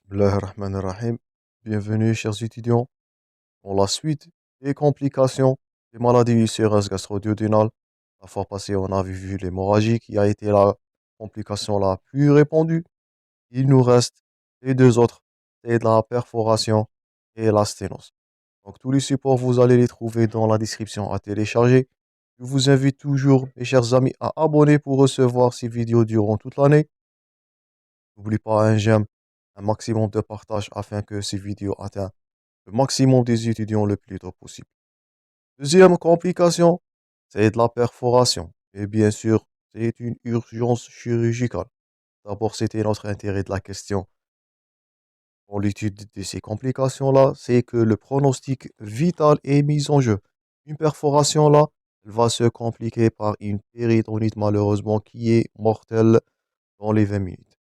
Bismillahirrahmanirrahim. Bienvenue, chers étudiants, dans la suite des complications des maladies ulcéreuses gastro-duodénales. La fois passée, on avait vu l'hémorragie qui a été la complication la plus répandue. Il nous reste les deux autres, c'est la perforation et la sténose. Donc, tous les supports, vous allez les trouver dans la description à télécharger. Je vous invite toujours, mes chers amis, à abonner pour recevoir ces vidéos durant toute l'année. N'oublie pas un j'aime, un maximum de partage afin que ces vidéos atteignent le maximum des étudiants le plus tôt possible. Deuxième complication, c'est de la perforation. Et bien sûr, c'est une urgence chirurgicale. D'abord, c'était notre intérêt de la question pour l'étude de ces complications-là, c'est que le pronostic vital est mis en jeu. Une perforation là, elle va se compliquer par une péritonite malheureusement qui est mortelle dans les 20 minutes.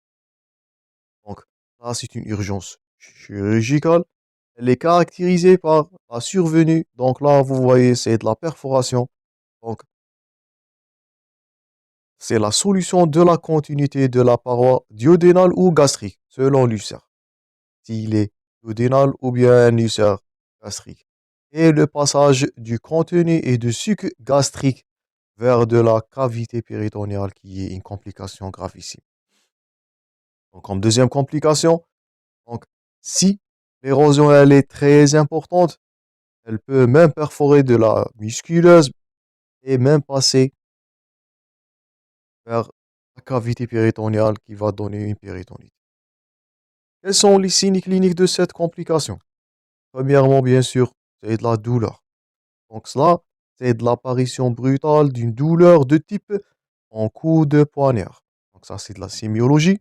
Donc, là, c'est une urgence chirurgicale. Elle est caractérisée par la survenue. Donc là, vous voyez, c'est de la perforation. Donc, c'est la solution de la continuité de la paroi duodénale ou gastrique, selon l'ulcère. S'il est duodénal ou bien un ulcère gastrique. Et le passage du contenu et du suc gastrique vers de la cavité péritonéale qui est une complication gravissime. Donc, comme deuxième complication, donc, si l'érosion elle est très importante, elle peut même perforer de la musculeuse et même passer vers la cavité péritonéale qui va donner une péritonite. Quels sont les signes cliniques de cette complication? Premièrement, bien sûr, c'est de la douleur. Donc cela, c'est de l'apparition brutale d'une douleur de type en coup de poignard. Donc ça, c'est de la sémiologie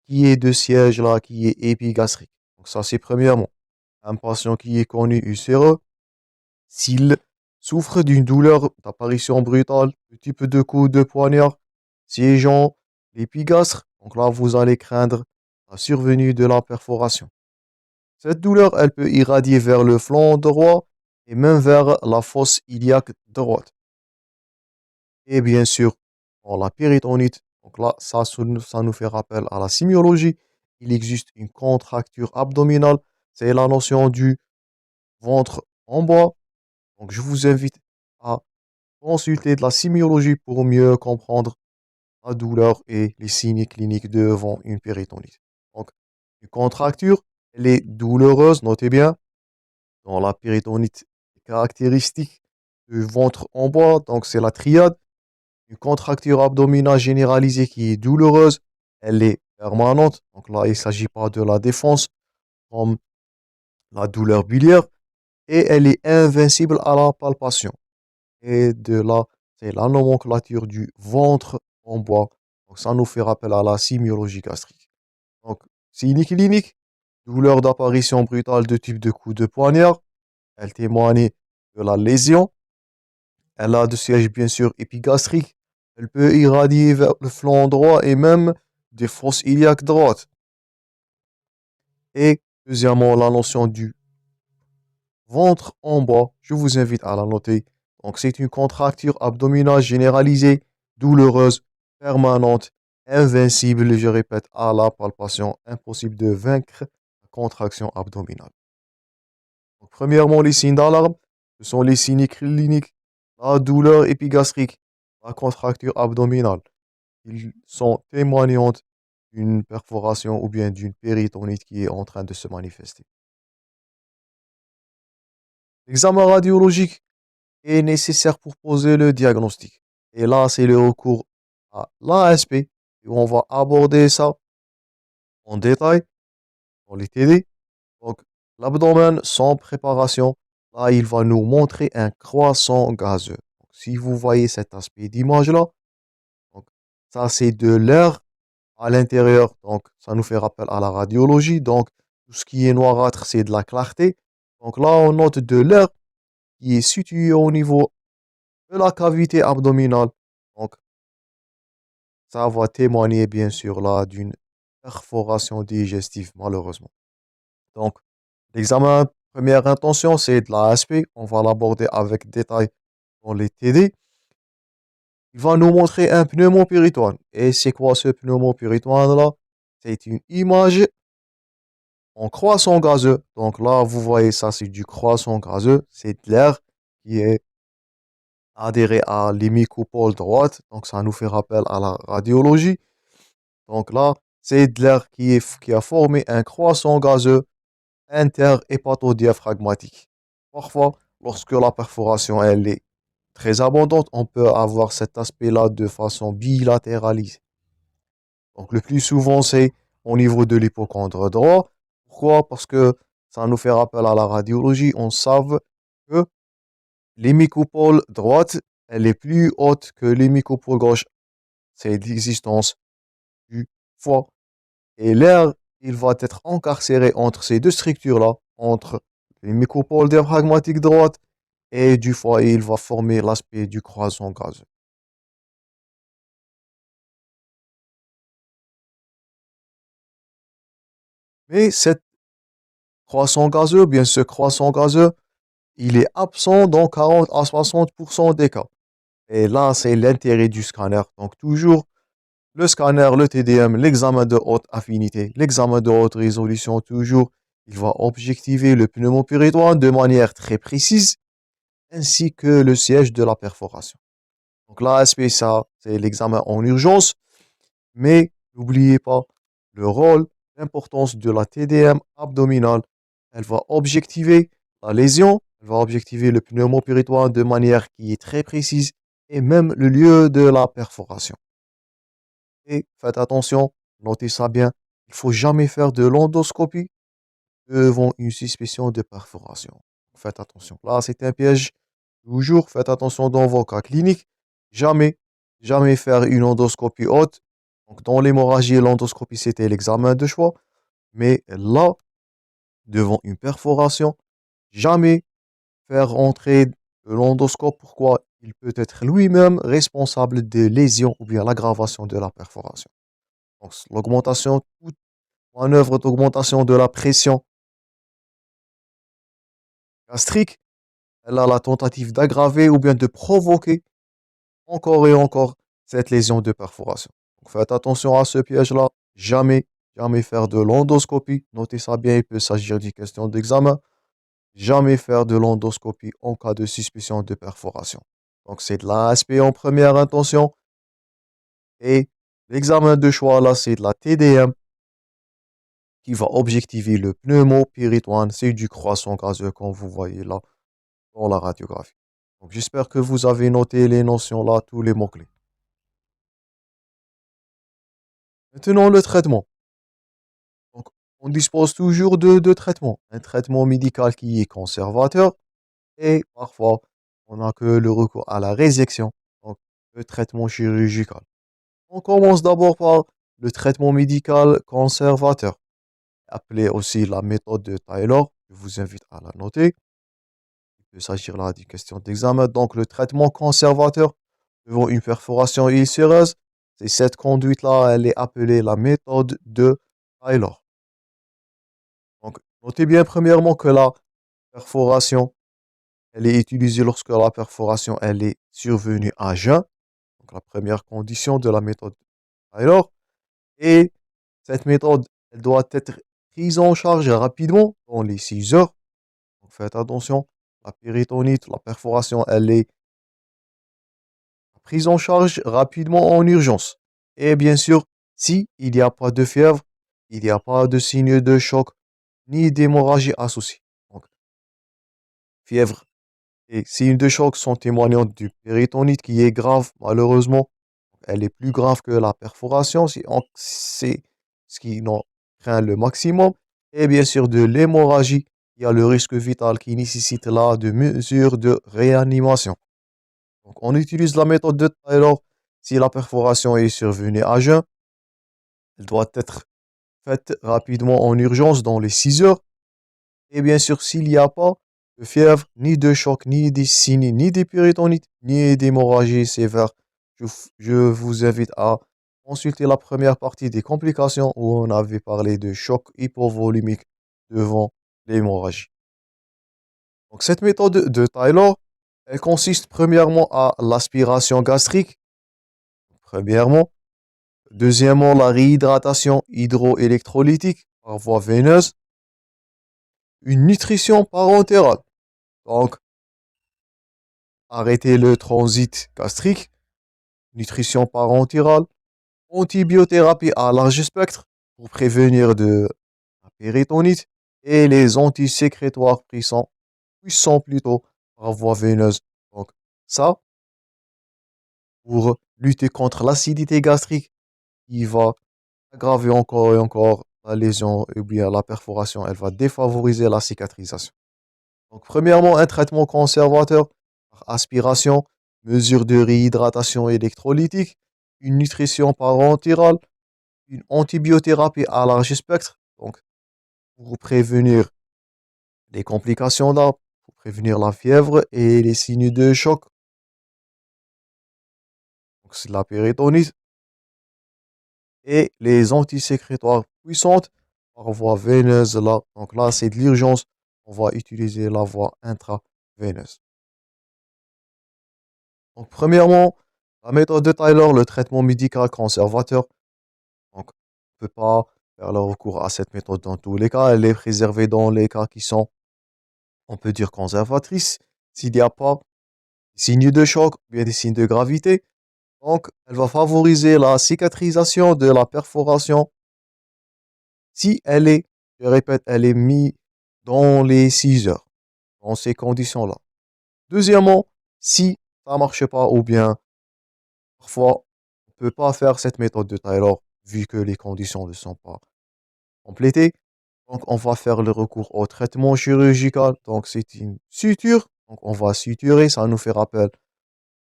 qui est de siège là, qui est épigastrique. Donc ça, c'est premièrement. Un patient qui est connu ulcéreux, s'il souffre d'une douleur d'apparition brutale, de type de coup de poignard, siégeant l'épigastre, donc là, vous allez craindre la survenue de la perforation. Cette douleur, elle peut irradier vers le flanc droit et même vers la fosse iliaque droite. Et bien sûr, pour la péritonite, donc là, ça nous fait rappel à la sémiologie. Il existe une contracture abdominale, c'est la notion du ventre en bas. Donc, je vous invite à consulter de la sémiologie pour mieux comprendre la douleur et les signes cliniques devant une péritonite. Donc, une contracture, elle est douloureuse, notez bien, dans la péritonite caractéristique du ventre en bas, donc c'est la triade. Une contracture abdominale généralisée qui est douloureuse, elle est permanente. Donc là, il ne s'agit pas de la défense comme la douleur biliaire et elle est invincible à la palpation. Et de là, c'est la nomenclature du ventre en bois. Donc ça nous fait rappel à la sémiologie gastrique. Donc, signe clinique, douleur d'apparition brutale de type de coup de poignard. Elle témoigne de la lésion. Elle a de siège bien sûr épigastrique. Elle peut irradier vers le flanc droit et même des fosses iliaques droites. Et deuxièmement, la notion du ventre en bas, je vous invite à la noter. Donc, c'est une contracture abdominale généralisée, douloureuse, permanente, invincible, je répète, à la palpation, impossible de vaincre la contraction abdominale. Donc, premièrement, les signes d'alarme, ce sont les signes cliniques, la douleur épigastrique, la contracture abdominale. Ils sont témoignants d'une perforation ou bien d'une péritonite qui est en train de se manifester. L'examen radiologique est nécessaire pour poser le diagnostic. Et là, c'est le recours à l'ASP, où on va aborder ça en détail dans les TD. Donc, l'abdomen sans préparation, là, il va nous montrer un croissant gazeux. Donc, si vous voyez cet aspect d'image-là, donc, ça, c'est de l'air à l'intérieur. Donc, ça nous fait rappel à la radiologie. Donc, tout ce qui est noirâtre, c'est de la clarté. Donc là, on note de l'air qui est situé au niveau de la cavité abdominale. Donc, ça va témoigner bien sûr là d'une perforation digestive, malheureusement. Donc, l'examen première intention, c'est de la l'ASP. On va l'aborder avec détail dans les TD. Il va nous montrer un pneumopéritoine. Et c'est quoi ce pneumopéritoine là? C'est une image en croissant gazeux. Donc là, vous voyez ça, c'est du croissant gazeux. C'est de l'air qui est adhéré à l'hémicoupoles droite. Donc ça nous fait rappel à la radiologie. Donc là, c'est de l'air qui a formé un croissant gazeux interhépatodiaphragmatique. Parfois, lorsque la perforation elle est très abondante, on peut avoir cet aspect-là de façon bilatéralisée. Donc le plus souvent, c'est au niveau de l'hypocondre droit. Pourquoi? Parce que ça nous fait rappel à la radiologie. On sait que l'hémicoupole droite, elle est plus haute que l'hémicoupole gauche. C'est l'existence du foie. Et l'air, il va être encarcéré entre ces deux structures-là, entre l'hémicoupole diaphragmatique droite et du foie, et il va former l'aspect du croissant gazeux. Mais cette croissant gazeux, bien ce croissant gazeux, il est absent dans 40 à 60% des cas. Et là, c'est l'intérêt du scanner. Donc, toujours le scanner, le TDM, l'examen de haute affinité, l'examen de haute résolution, toujours, il va objectiver le pneumopéritoine de manière très précise, ainsi que le siège de la perforation. Donc, l'ASP, ça, c'est l'examen en urgence, mais n'oubliez pas le rôle, l'importance de la TDM abdominale. Elle va objectiver la lésion, elle va objectiver le pneumopéritoine de manière qui est très précise et même le lieu de la perforation. Et faites attention, notez ça bien, il ne faut jamais faire de l'endoscopie devant une suspicion de perforation. Faites attention. Là, c'est un piège. Toujours, faites attention dans vos cas cliniques. Jamais, jamais faire une endoscopie haute. Donc, dans l'hémorragie, l'endoscopie, c'était l'examen de choix. Mais là, devant une perforation, jamais faire entrer l'endoscope. Pourquoi? Il peut être lui-même responsable des lésions ou bien l'aggravation de la perforation. Donc, l'augmentation, toute manœuvre d'augmentation de la pression gastrique, elle a la tentative d'aggraver ou bien de provoquer encore et encore cette lésion de perforation. Donc, faites attention à ce piège-là. Jamais, jamais faire de l'endoscopie. Notez ça bien, il peut s'agir d'une question d'examen. Jamais faire de l'endoscopie en cas de suspicion de perforation. Donc, c'est de l'ASP en première intention. Et l'examen de choix, là, c'est de la TDM qui va objectiver le pneumopéritoine. C'est du croissant gazeux, comme vous voyez là dans la radiographie. Donc, j'espère que vous avez noté les notions là, tous les mots-clés. Maintenant, le traitement. Donc, on dispose toujours de deux traitements. Un traitement médical qui est conservateur et parfois, on n'a que le recours à la résection, donc le traitement chirurgical. On commence d'abord par le traitement médical conservateur, appelé aussi la méthode de Taylor. Je vous invite à la noter. Il peut s'agir là d'une question d'examen. Donc, le traitement conservateur devant une perforation ulcéreuse, c'est cette conduite-là, elle est appelée la méthode de Taylor. Donc, notez bien premièrement que la perforation, elle est utilisée lorsque la perforation, elle est survenue à jeun. Donc, la première condition de la méthode Taylor. Et cette méthode, elle doit être prise en charge rapidement dans les 6 heures. Donc, faites attention, la péritonite, la perforation, elle est prise en charge rapidement en urgence. Et bien sûr, si il n'y a pas de fièvre, il n'y a pas de signe de choc, ni d'hémorragie associée. Donc, fièvre et signes de choc sont témoignants du péritonite qui est grave, malheureusement. Elle est plus grave que la perforation, c'est ce qui en craint le maximum. Et bien sûr, de l'hémorragie, il y a le risque vital qui nécessite là de mesures de réanimation. Donc, on utilise la méthode de Taylor. Si la perforation est survenue à jeun, elle doit être faite rapidement en urgence dans les 6 heures. Et bien sûr, s'il n'y a pas de fièvre, ni de choc, ni de signes, ni de péritonite, ni d'hémorragie sévère, je vous invite à consulter la première partie des complications où on avait parlé de choc hypovolumique devant l'hémorragie. Donc, cette méthode de Taylor, elle consiste premièrement à l'aspiration gastrique, premièrement. Deuxièmement, la réhydratation hydroélectrolytique par voie veineuse. une nutrition parentérale. Donc, arrêter le transit gastrique, nutrition parentérale, antibiothérapie à large spectre pour prévenir de la péritonite et les antisécrétoires puissants plutôt par voie veineuse. Donc, ça, pour lutter contre l'acidité gastrique qui va aggraver encore et encore la lésion ou bien la perforation, elle va défavoriser la cicatrisation. Donc, premièrement, un traitement conservateur par aspiration, mesure de réhydratation électrolytique, une nutrition parentérale, une antibiothérapie à large spectre, donc pour prévenir les complications là, pour prévenir la fièvre et les signes de choc, donc c'est la péritonite, et les antisécrétoires puissantes par voie veineuse là. Donc là, c'est de l'urgence. On va utiliser la voie intraveineuse. Donc premièrement, la méthode de Tyler, le traitement médical conservateur. Donc on ne peut pas faire le recours à cette méthode dans tous les cas. Elle est préservée dans les cas qui sont, on peut dire, conservatrices. S'il n'y a pas des signes de choc, ou bien des signes de gravité, donc elle va favoriser la cicatrisation de la perforation si elle est, je répète, elle est mise dans les 6 heures, dans ces conditions-là. Deuxièmement, si ça ne marche pas ou bien parfois on ne peut pas faire cette méthode de Taylor vu que les conditions ne sont pas complétées, donc on va faire le recours au traitement chirurgical. Donc c'est une suture, donc on va suturer, ça nous fait rappel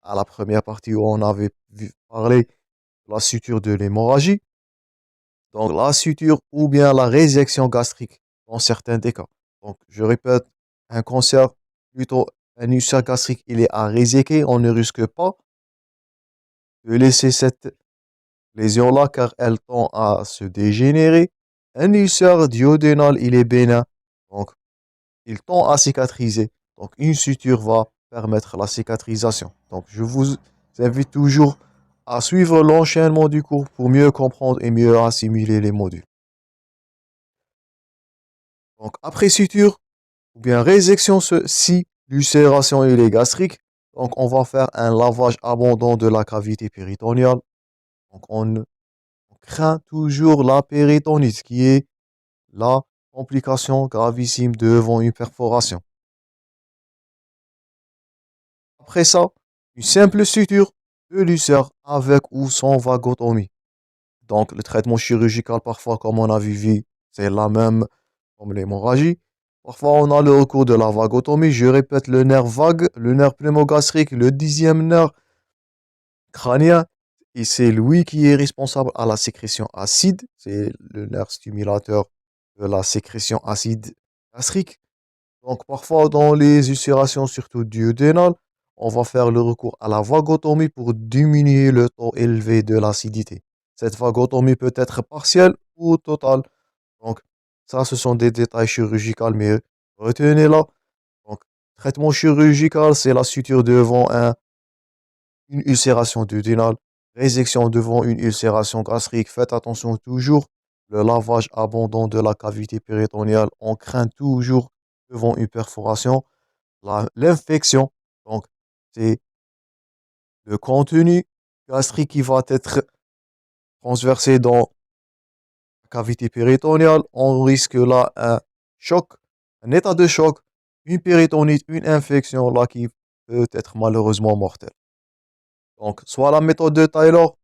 à la première partie où on avait parlé de la suture de l'hémorragie. Donc la suture ou bien la résection gastrique dans certains des cas. Donc je répète, un cancer, plutôt un ulcère gastrique, il est à réséquer, on ne risque pas de laisser cette lésion-là car elle tend à se dégénérer. Un ulcère duodénal, il est bénin, donc il tend à cicatriser. Donc une suture va permettre la cicatrisation. Donc je vous invite toujours à suivre l'enchaînement du cours pour mieux comprendre et mieux assimiler les modules. Donc après suture ou bien résection si l'ulcération est gastrique, donc on va faire un lavage abondant de la cavité péritoniale. Donc on craint toujours la péritonite qui est la complication gravissime devant une perforation. Après ça, une simple suture de l'ulcère avec ou sans vagotomie. Donc le traitement chirurgical parfois comme on a vu, c'est la même comme l'hémorragie. Parfois on a le recours de la vagotomie. Je répète, le nerf vague, le nerf pneumogastrique, le 10e nerf crânien. Et c'est lui qui est responsable à la sécrétion acide. C'est le nerf stimulateur de la sécrétion acide gastrique. Donc parfois dans les ulcérations, surtout duodénales, on va faire le recours à la vagotomie pour diminuer le taux élevé de l'acidité. Cette vagotomie peut être partielle ou totale. Donc ça, ce sont des détails chirurgicaux, mais retenez-la. Donc traitement chirurgical, c'est la suture devant une ulcération duodénale, résection devant une ulcération gastrique. Faites attention toujours. Le lavage abondant de la cavité péritoniale, on craint toujours devant une perforation. L'infection, donc c'est le contenu gastrique qui va être transversé dans la cavité péritoniale. On risque là un choc, un état de choc, une péritonite, une infection là qui peut être malheureusement mortelle. Donc, soit la méthode de Taylor,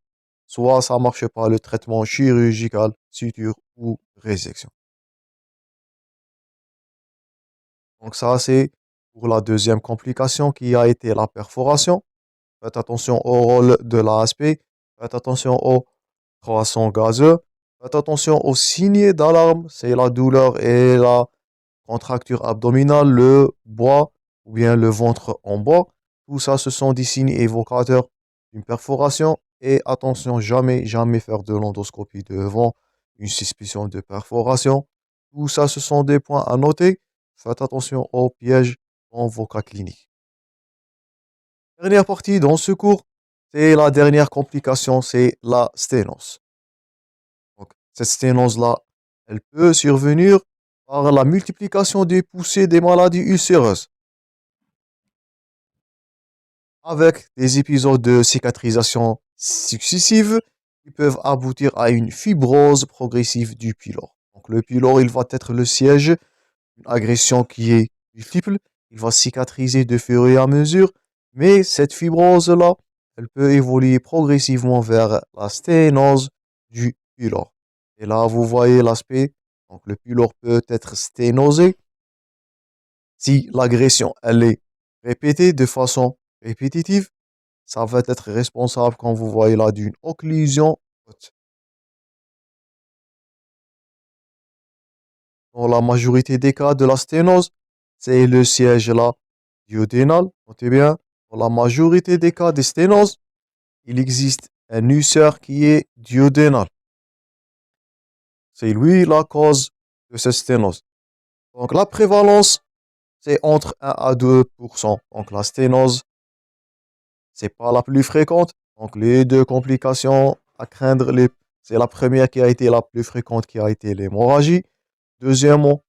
soit ça ne marche pas, le traitement chirurgical, suture ou résection. Donc, ça, c'est pour la deuxième complication qui a été la perforation. Faites attention au rôle de l'ASP. Faites attention au croissant gazeux. Faites attention aux signes d'alarme. C'est la douleur et la contracture abdominale, le bois ou bien le ventre en bas. Tout ça, ce sont des signes évocateurs d'une perforation. Et attention, jamais, jamais faire de l'endoscopie devant une suspicion de perforation. Tout ça, ce sont des points à noter. Faites attention aux pièges dans vos cas cliniques. Dernière partie dans ce cours, c'est la dernière complication, c'est la sténose. Donc, cette sténose-là, elle peut survenir par la multiplication des poussées des maladies ulcéreuses, avec des épisodes de cicatrisation successives qui peuvent aboutir à une fibrose progressive du pylore. Donc le pylore, il va être le siège d'une agression qui est multiple, il va cicatriser de fur et à mesure, mais cette fibrose-là, elle peut évoluer progressivement vers la sténose du pylore. Et là, vous voyez l'aspect, donc le pylore peut être sténosé si l'agression, elle est répétée de façon répétitive. Ça va être responsable, quand vous voyez là, d'une occlusion haute. Dans la majorité des cas de la sténose, c'est le siège là duodénal. Notez bien, dans la majorité des cas de sténose, il existe un ulcère qui est duodénal. C'est lui la cause de cette sténose. Donc la prévalence, c'est entre 1 à 2%. Donc la sténose, c'est pas la plus fréquente. Donc les deux complications à craindre, c'est la première qui a été la plus fréquente, qui a été l'hémorragie. Deuxièmement,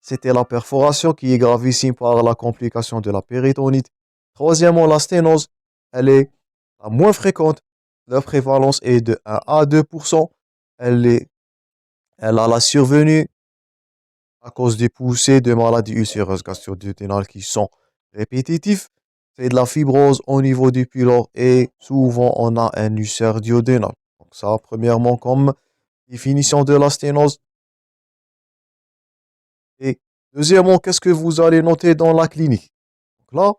c'était la perforation qui est gravissime par la complication de la péritonite. Troisièmement, la sténose, elle est la moins fréquente. La prévalence est de 1 à 2%. Elle a la survenue à cause des poussées de maladies ulcéreuses gastro-duodénales qui sont répétitifs. C'est de la fibrose au niveau du pylore et souvent on a un ulcère duodénal. Donc ça, premièrement, comme définition de la sténose. Et deuxièmement, qu'est-ce que vous allez noter dans la clinique? Donc là,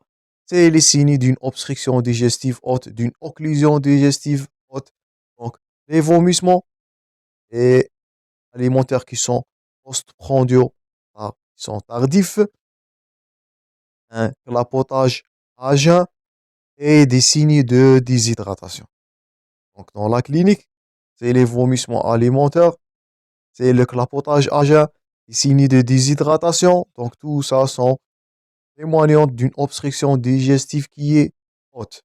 c'est les signes d'une obstruction digestive haute, d'une occlusion digestive haute. Donc les vomissements et alimentaires qui sont postprandiaux, qui sont tardifs, un clapotage à jeun et des signes de déshydratation. Donc dans la clinique, c'est les vomissements alimentaires, c'est le clapotage à jeun, les signes de déshydratation. Donc tout ça sont témoignant d'une obstruction digestive qui est haute.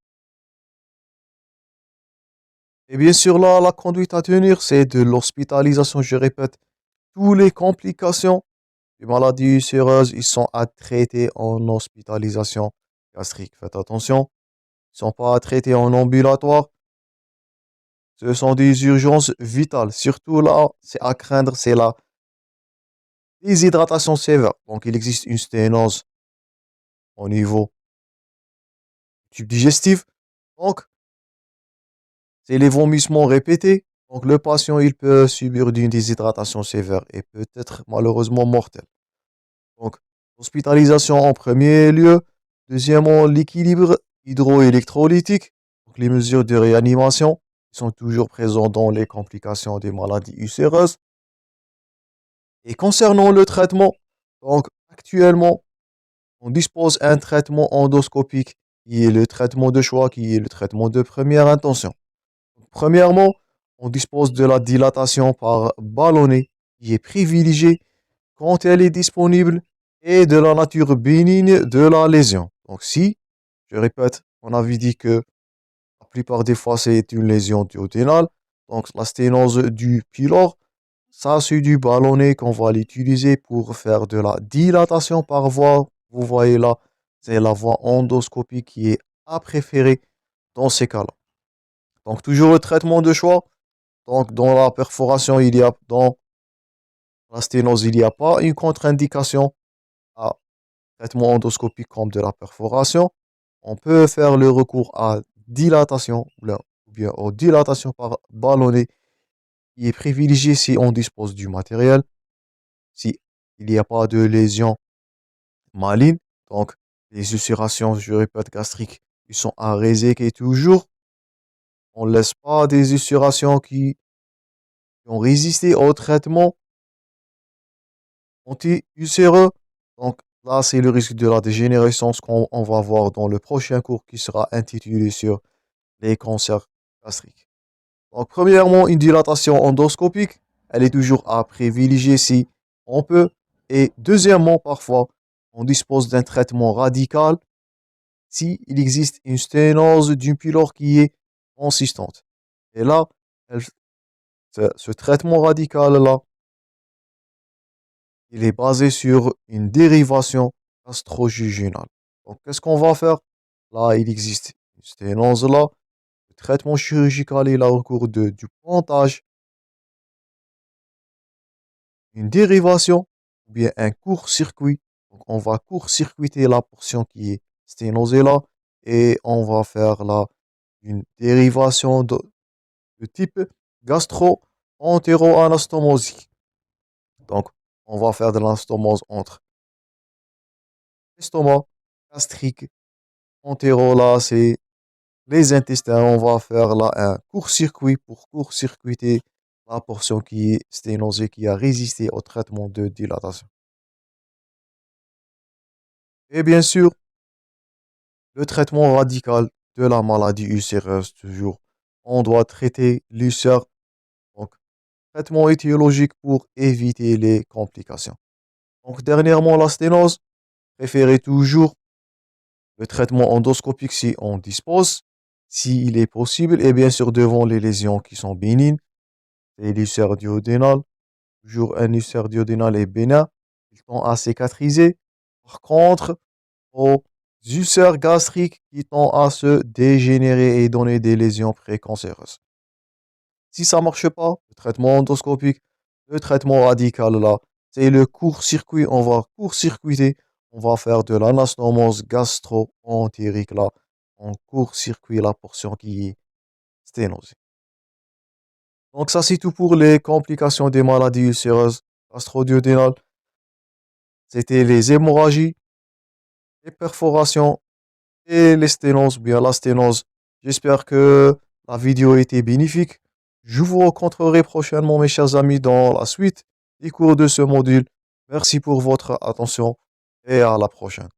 Et bien sûr, là, la conduite à tenir, c'est de l'hospitalisation. Je répète, toutes les complications des maladies ulcéreuses, ils sont à traiter en hospitalisation gastrique. Faites attention, ils ne sont pas à traiter en ambulatoire. Ce sont des urgences vitales. Surtout là, c'est à craindre, c'est la déshydratation sévère. Donc, il existe une sténose au niveau du tube digestif. Donc, c'est les vomissements répétés. Donc, le patient, il peut subir une déshydratation sévère et peut être malheureusement mortel. Donc, hospitalisation en premier lieu. Deuxièmement, l'équilibre hydroélectrolytique. Donc, les mesures de réanimation sont toujours présentes dans les complications des maladies ulcéreuses. Et concernant le traitement, donc actuellement, on dispose d'un traitement endoscopique qui est le traitement de choix, qui est le traitement de première intention. Premièrement, on dispose de la dilatation par ballonnet qui est privilégiée quand elle est disponible et de la nature bénigne de la lésion. Donc si, je répète, on avait dit que la plupart des fois c'est une lésion duodénale, donc la sténose du pylore, ça c'est du ballonnet qu'on va l'utiliser pour faire de la dilatation par voie. Vous voyez là, c'est la voie endoscopique qui est à préférer dans ces cas-là. Donc toujours le traitement de choix. Donc dans la perforation, dans la sténose, il n'y a pas une contre-indication à traitement endoscopique comme de la perforation. On peut faire le recours à dilatation ou bien aux dilatations par ballonnet qui est privilégié si on dispose du matériel, si il n'y a pas de lésion maligne. Donc les ulcérations, je répète, gastriques, ils sont à réséquer toujours. On ne laisse pas des ulcérations qui ont résisté au traitement anti-ulcéreux. Donc là, c'est le risque de la dégénérescence qu'on va voir dans le prochain cours qui sera intitulé sur les cancers gastriques. Donc premièrement, une dilatation endoscopique, elle est toujours à privilégier si on peut. Et deuxièmement, parfois, on dispose d'un traitement radical si il existe une sténose du pylore qui est consistante. Et là, ce traitement radical-là, il est basé sur une dérivation gastro-jejunale. Donc, qu'est-ce qu'on va faire? Là, il existe une sténose là. Le traitement chirurgical, il a recours du pontage, une dérivation ou bien un court-circuit. Donc, on va court-circuiter la portion qui est sténosée là et on va faire là une dérivation de type gastro-entéro-anastomosie. Donc, on va faire de l'anastomose entre l'estomac, gastrique, entéro là, c'est les intestins. On va faire là un court-circuit pour court-circuiter la portion qui est sténosée, qui a résisté au traitement de dilatation. Et bien sûr, le traitement radical de la maladie ulcéreuse, toujours. On doit traiter l'ulcère, donc traitement étiologique pour éviter les complications. Donc, dernièrement, la sténose, préférez toujours le traitement endoscopique si on dispose, s'il est possible, et bien sûr devant les lésions qui sont bénignes, c'est l'ulcère duodénal. Toujours un ulcère duodénal est bénin, il tend à cicatriser. Par contre, aux ulcères gastriques qui tendent à se dégénérer et donner des lésions précancéreuses. Si ça marche pas, le traitement endoscopique, le traitement radical là, c'est le court-circuit. On va court-circuiter, on va faire de l'anastomose gastro-entérique là. On court-circuit la portion qui est sténosée. Donc ça c'est tout pour les complications des maladies ulcéreuses gastro-duodénales. C'était les hémorragies, les perforations et les sténoses, bien la sténose. J'espère que la vidéo a été bénéfique. Je vous rencontrerai prochainement, mes chers amis, dans la suite des cours de ce module. Merci pour votre attention et à la prochaine.